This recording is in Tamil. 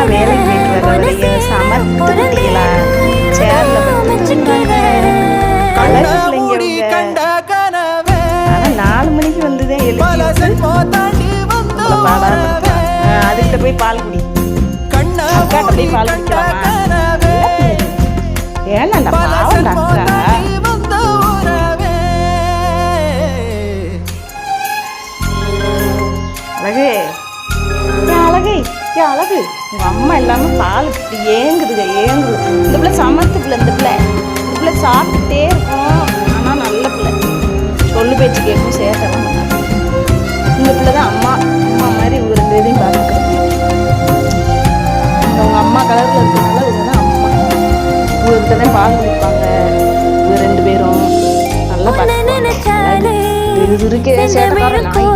அம்மா வேலைக்கு போயிட்டு வர வரையும் சமத்து குட்டிகளா சேர்ல படுத்துருக்காங்க. அழகு பிள்ளைங்க அவங்க. ஆனா 4 மணிக்கு வந்துதான் எழுதி பாடாம அதுகிட்ட போய் பால் குடி, அக்காட்ட போய் பால் குடிக்கலாமா? ஏன்னாண்டா பாவண்டா அக்கா. அழகு அழகு அழகு, உங்க அம்மா இல்லாம பால் ஏங்குதுங்க ஏங்குது. இந்த பிள்ளை சமத்து பிள்ளை, இந்த பிள்ளை சாப்பிட்டுட்டே இருக்கும். ஆனா நல்ல பிள்ளை, சொல்லு பேச்சு கேட்கும், சேட்டெல்லாம் பண்ணாது. இந்த பிள்ளை தான் அம்மா மாதிரி இவங்க 2 பேரையும் பார்த்துக்கிறேன். உங்க அம்மா கலர்ல இருக்கிறதுனால இவங்க தான் அம்மா. இவர்கிட்ட தான் பால் குடிப்பாங்க. இவங்க 2 பேரும் நல்லா பார்த்துப்பாங்க. இது இருக்கே சேட்டக்கார நாய்.